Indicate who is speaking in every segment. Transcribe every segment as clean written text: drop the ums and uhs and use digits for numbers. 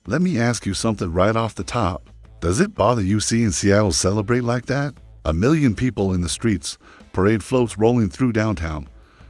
Speaker 1: let me ask you something right off the top. Does it bother you seeing Seattle celebrate like that? 1,000,000 people in the streets, parade floats rolling through downtown,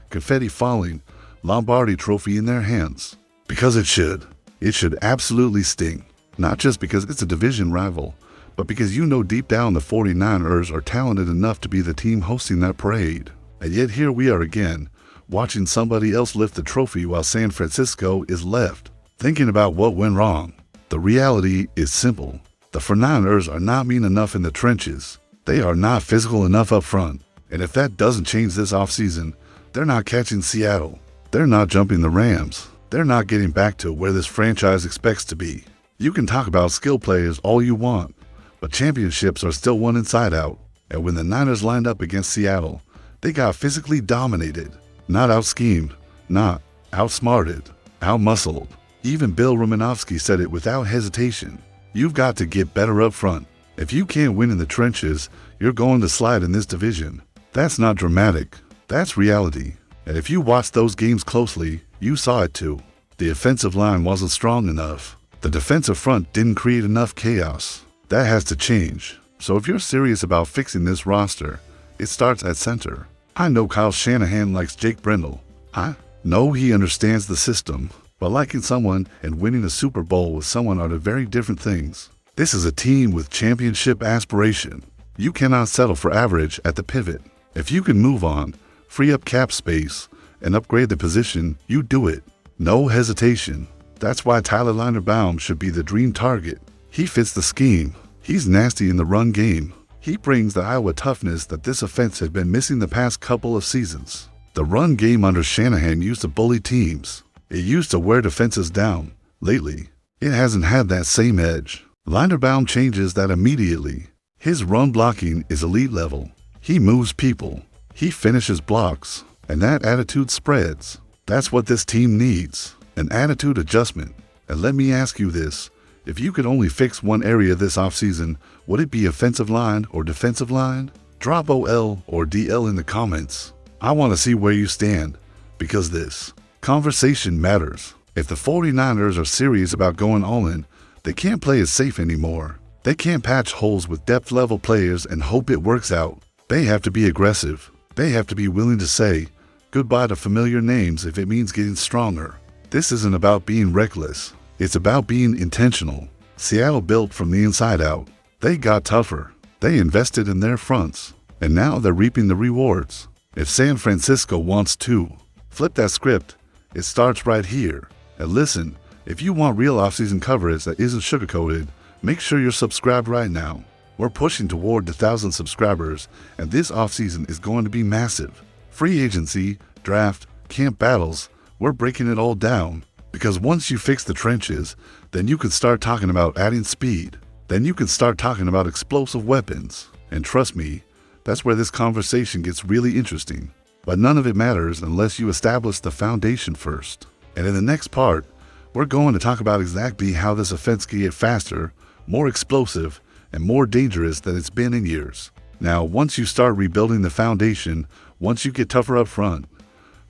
Speaker 1: confetti falling, Lombardi trophy in their hands. Because it should. It should absolutely sting. Not just because it's a division rival, but because you know deep down the 49ers are talented enough to be the team hosting that parade. And yet here we are again, watching somebody else lift the trophy while San Francisco is left, thinking about what went wrong. The reality is simple. The 49ers are not mean enough in the trenches. They are not physical enough up front. And if that doesn't change this offseason, they're not catching Seattle. They're not jumping the Rams. They're not getting back to where this franchise expects to be. You can talk about skill players all you want, but championships are still won inside out. And when the Niners lined up against Seattle, they got physically dominated. Not out-schemed, not outsmarted, out-muscled. Even Bill Romanowski said it without hesitation. You've got to get better up front. If you can't win in the trenches, you're going to slide in this division. That's not dramatic. That's reality. And if you watched those games closely, you saw it too. The offensive line wasn't strong enough. The defensive front didn't create enough chaos. That has to change. So if you're serious about fixing this roster, it starts at center. I know Kyle Shanahan likes Jake Brendel. I know he understands the system. But liking someone and winning a Super Bowl with someone are very different things. This is a team with championship aspiration. You cannot settle for average at the pivot. If you can move on, free up cap space, and upgrade the position, you do it. No hesitation. That's why Tyler Linderbaum should be the dream target. He fits the scheme. He's nasty in the run game. He brings the Iowa toughness that this offense had been missing the past couple of seasons. The run game under Shanahan used to bully teams. It used to wear defenses down. Lately, it hasn't had that same edge. Linderbaum changes that immediately. His run blocking is elite level. He moves people. He finishes blocks. And that attitude spreads. That's what this team needs. An attitude adjustment. And let me ask you this. If you could only fix one area this offseason, would it be offensive line or defensive line? Drop OL or DL in the comments. I want to see where you stand. Because this conversation matters. If the 49ers are serious about going all in, they can't play it safe anymore. They can't patch holes with depth level players and hope it works out. They have to be aggressive. They have to be willing to say goodbye to familiar names if it means getting stronger. This isn't about being reckless. It's about being intentional. Seattle built from the inside out. They got tougher. They invested in their fronts. And now they're reaping the rewards. If San Francisco wants to flip that script, it starts right here. And listen, if you want real offseason coverage that isn't sugarcoated, make sure you're subscribed right now. We're pushing toward the 1,000 subscribers, and this offseason is going to be massive. Free agency, draft, camp battles, we're breaking it all down. Because once you fix the trenches, then you can start talking about adding speed. Then you can start talking about explosive weapons. And trust me, that's where this conversation gets really interesting. But none of it matters unless you establish the foundation first. And in the next part, we're going to talk about exactly how this offense can get faster, more explosive, and more dangerous than it's been in years. Now, once you start rebuilding the foundation, once you get tougher up front,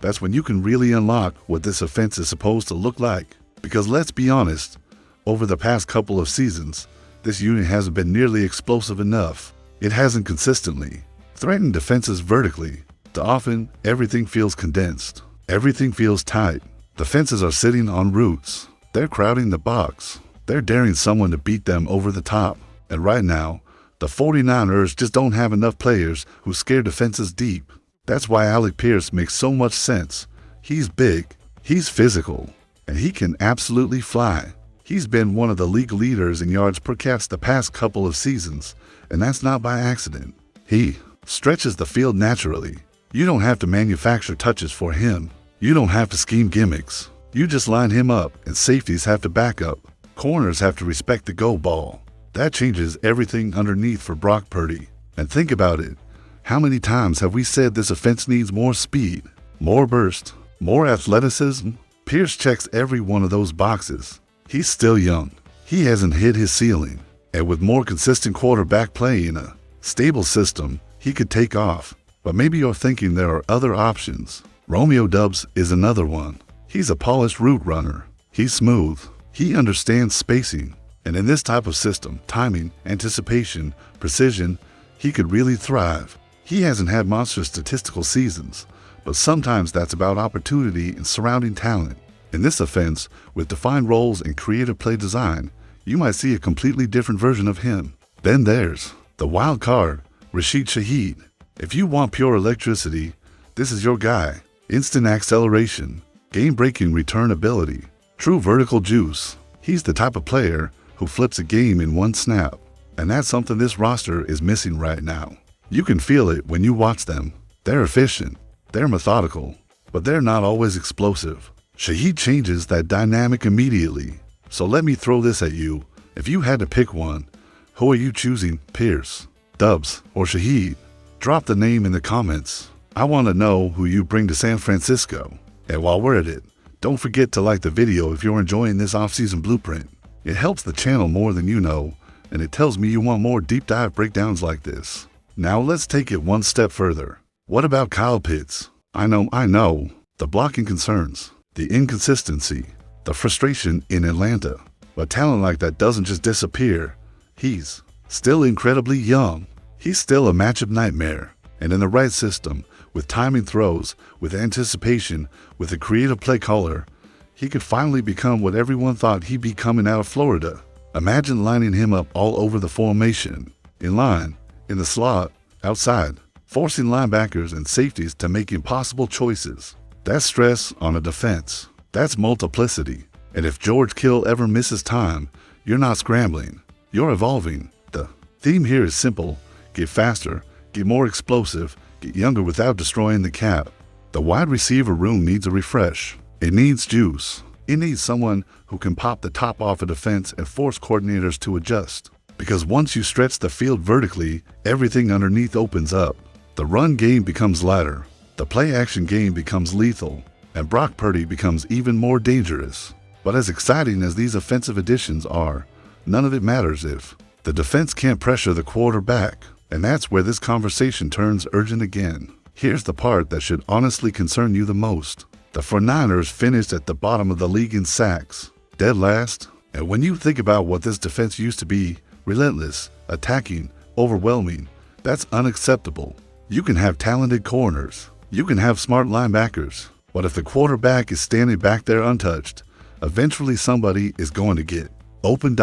Speaker 1: that's when you can really unlock what this offense is supposed to look like. Because let's be honest, over the past couple of seasons, this unit hasn't been nearly explosive enough. It hasn't consistently threatened defenses vertically. Too often, everything feels condensed. Everything feels tight. The fences are sitting on roots. They're crowding the box. They're daring someone to beat them over the top. And right now, the 49ers just don't have enough players who scare defenses deep. That's why Alec Pierce makes so much sense. He's big, he's physical, and he can absolutely fly. He's been one of the league leaders in yards per catch the past couple of seasons, and that's not by accident. He stretches the field naturally. You don't have to manufacture touches for him. You don't have to scheme gimmicks. You just line him up, and safeties have to back up. Corners have to respect the go ball. That changes everything underneath for Brock Purdy. And think about it. How many times have we said this offense needs more speed, more burst, more athleticism? Pierce checks every one of those boxes. He's still young. He hasn't hit his ceiling. And with more consistent quarterback play in a stable system, he could take off. But maybe you're thinking there are other options. Romeo Doubs is another one. He's a polished route runner. He's smooth. He understands spacing, and in this type of system, timing, anticipation, precision, he could really thrive. He hasn't had monstrous statistical seasons, but sometimes that's about opportunity and surrounding talent. In this offense, with defined roles and creative play design, you might see a completely different version of him. Then there's the wild card, Rashid Shaheed. If you want pure electricity, this is your guy. Instant acceleration, game-breaking return ability, true vertical juice. He's the type of player who flips a game in one snap, and that's something this roster is missing right now. You can feel it when you watch them. They're efficient, they're methodical, but they're not always explosive. Shaheed changes that dynamic immediately. So let me throw this at you. If you had to pick one, who are you choosing, Pierce, Dubs, or Shaheed? Drop the name in the comments. I want to know who you bring to San Francisco. And while we're at it, don't forget to like the video if you're enjoying this offseason blueprint. It helps the channel more than you know, and it tells me you want more deep dive breakdowns like this. Now let's take it one step further. What about Kyle Pitts? I know, the blocking concerns, the inconsistency, the frustration in Atlanta. But talent like that doesn't just disappear. He's still incredibly young. He's still a matchup nightmare. And in the right system, with timing throws, with anticipation, with a creative play caller, he could finally become what everyone thought he'd be coming out of Florida. Imagine lining him up all over the formation, in line, in the slot, outside, forcing linebackers and safeties to make impossible choices. That's stress on a defense. That's multiplicity. And if George Kittle ever misses time, you're not scrambling. You're evolving. The theme here is simple. Get faster, get more explosive, get younger without destroying the cap. The wide receiver room needs a refresh. It needs juice. It needs someone who can pop the top off a defense and force coordinators to adjust. Because once you stretch the field vertically, everything underneath opens up. The run game becomes lighter. The play-action game becomes lethal. And Brock Purdy becomes even more dangerous. But as exciting as these offensive additions are, none of it matters if the defense can't pressure the quarterback. And that's where this conversation turns urgent again. Here's the part that should honestly concern you the most. The 49ers finished at the bottom of the league in sacks, dead last. And when you think about what this defense used to be, relentless, attacking, overwhelming, that's unacceptable. You can have talented corners. You can have smart linebackers. But if the quarterback is standing back there untouched, eventually somebody is going to get open.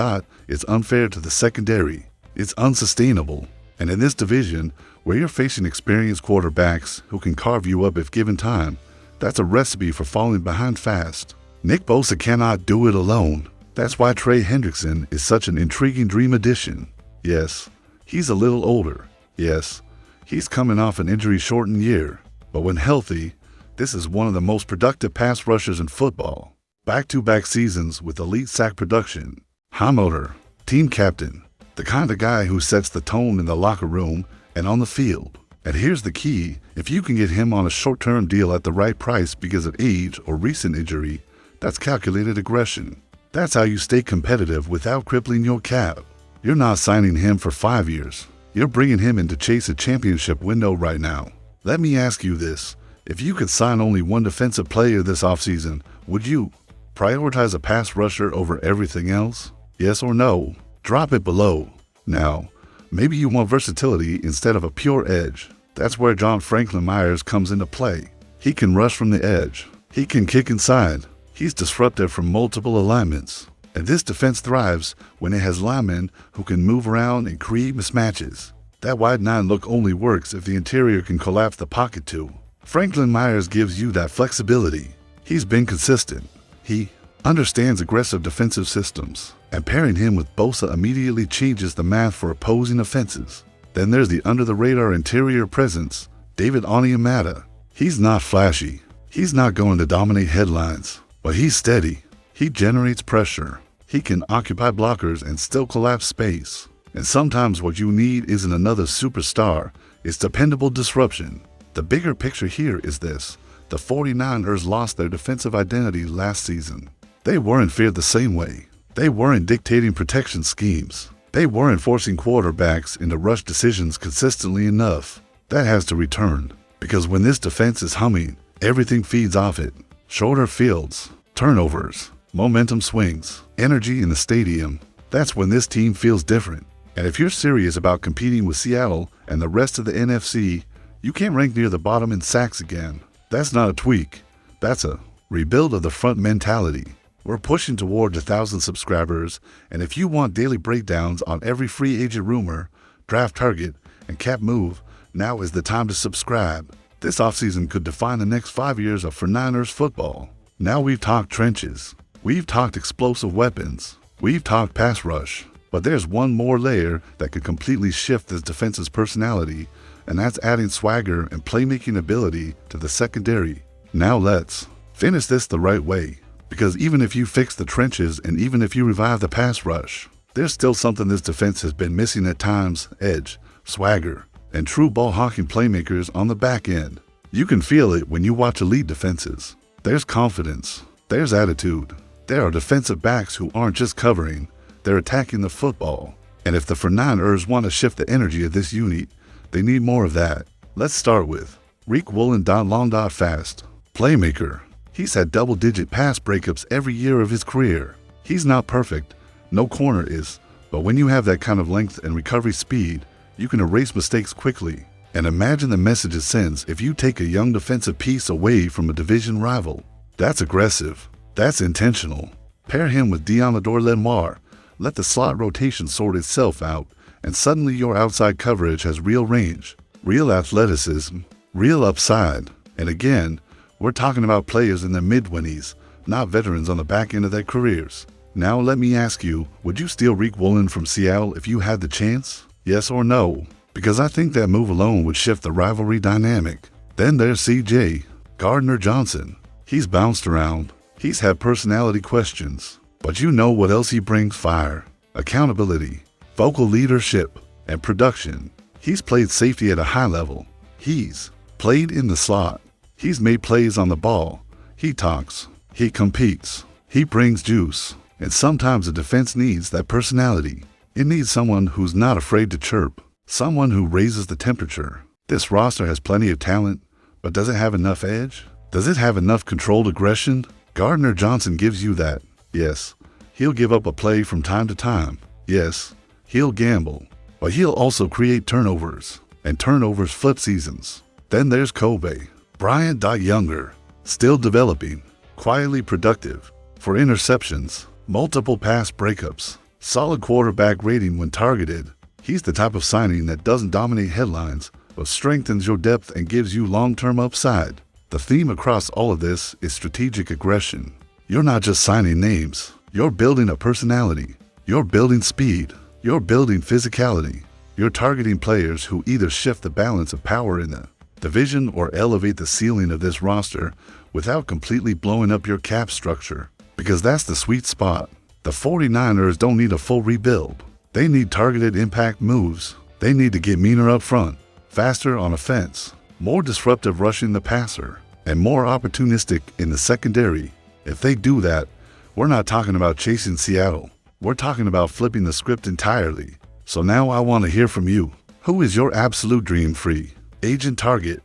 Speaker 1: It's unfair to the secondary. It's unsustainable. And in this division, where you're facing experienced quarterbacks who can carve you up if given time, that's a recipe for falling behind fast. Nick Bosa cannot do it alone. That's why Trey Hendrickson is such an intriguing dream addition. Yes, he's a little older. Yes, he's coming off an injury-shortened year. But when healthy, this is one of the most productive pass rushers in football. Back-to-back seasons with elite sack production. High motor, team captain, the kind of guy who sets the tone in the locker room and on the field. And here's the key, if you can get him on a short-term deal at the right price because of age or recent injury, that's calculated aggression. That's how you stay competitive without crippling your cap. You're not signing him for 5 years. You're bringing him in to chase a championship window right now. Let me ask you this. If you could sign only one defensive player this offseason, would you prioritize a pass rusher over everything else? Yes or no? Drop it below. Now, maybe you want versatility instead of a pure edge. That's where John Franklin Myers comes into play. He can rush from the edge. He can kick inside. He's disruptive from multiple alignments. And this defense thrives when it has linemen who can move around and create mismatches. That wide nine look only works if the interior can collapse the pocket too. Franklin Myers gives you that flexibility. He's been consistent. He understands aggressive defensive systems. And pairing him with Bosa immediately changes the math for opposing offenses. Then there's the under-the-radar interior presence, David Onyemata. He's not flashy. He's not going to dominate headlines. But he's steady. He generates pressure. He can occupy blockers and still collapse space. And sometimes what you need isn't another superstar. It's dependable disruption. The bigger picture here is this. The 49ers lost their defensive identity last season. They weren't feared the same way. They weren't dictating protection schemes. They weren't forcing quarterbacks into rush decisions consistently enough. That has to return. Because when this defense is humming, everything feeds off it. Shorter fields, turnovers, momentum swings, energy in the stadium. That's when this team feels different. And if you're serious about competing with Seattle and the rest of the NFC, you can't rank near the bottom in sacks again. That's not a tweak. That's a rebuild of the front mentality. We're pushing toward 1,000 subscribers, and if you want daily breakdowns on every free agent rumor, draft target, and cap move, now is the time to subscribe. This offseason could define the next 5 years of 49ers football. Now we've talked trenches. We've talked explosive weapons. We've talked pass rush. But there's one more layer that could completely shift this defense's personality, and that's adding swagger and playmaking ability to the secondary. Now let's finish this the right way. Because even if you fix the trenches and even if you revive the pass rush, there's still something this defense has been missing at times: edge, swagger, and true ball-hawking playmakers on the back end. You can feel it when you watch elite defenses. There's confidence. There's attitude. There are defensive backs who aren't just covering, they're attacking the football. And if the 49ers want to shift the energy of this unit, they need more of that. Let's start with Riq Woolen.long.fast. Playmaker. He's had double-digit pass breakups every year of his career. He's not perfect. No corner is. But when you have that kind of length and recovery speed, you can erase mistakes quickly. And imagine the message it sends if you take a young defensive piece away from a division rival. That's aggressive. That's intentional. Pair him with Deommodore Lenoir. Let the slot rotation sort itself out, and suddenly your outside coverage has real range, real athleticism, real upside. And again, we're talking about players in their mid-20s, not veterans on the back end of their careers. Now let me ask you, would you steal Riq Woolen from Seattle if you had the chance? Yes or no? Because I think that move alone would shift the rivalry dynamic. Then there's CJ Gardner-Johnson. He's bounced around. He's had personality questions. But you know what else he brings? Fire, accountability, vocal leadership, and production. He's played safety at a high level. He's played in the slot. He's made plays on the ball. He talks. He competes. He brings juice. And sometimes the defense needs that personality. It needs someone who's not afraid to chirp. Someone who raises the temperature. This roster has plenty of talent, but does it have enough edge? Does it have enough controlled aggression? Gardner-Johnson gives you that. Yes, he'll give up a play from time to time. Yes, he'll gamble. But he'll also create turnovers. And turnovers flip seasons. Then there's Kobe Bryant. Younger. Still developing. Quietly productive. For interceptions. Multiple pass breakups. Solid quarterback rating when targeted. He's the type of signing that doesn't dominate headlines, but strengthens your depth and gives you long-term upside. The theme across all of this is strategic aggression. You're not just signing names. You're building a personality. You're building speed. You're building physicality. You're targeting players who either shift the balance of power in the division or elevate the ceiling of this roster without completely blowing up your cap structure. Because that's the sweet spot. The 49ers don't need a full rebuild. They need targeted impact moves. They need to get meaner up front, faster on offense, more disruptive rushing the passer, and more opportunistic in the secondary. If they do that, we're not talking about chasing Seattle. We're talking about flipping the script entirely. So now I want to hear from you. Who is your absolute dream free agent target?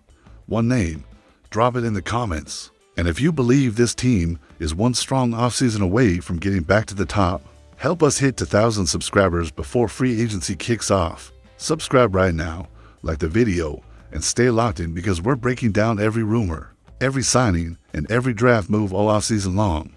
Speaker 1: One name. Drop it in the comments. And if you believe this team is one strong offseason away from getting back to the top, help us hit 1,000 subscribers before free agency kicks off. Subscribe right now, like the video, and stay locked in because we're breaking down every rumor, every signing, and every draft move all offseason long.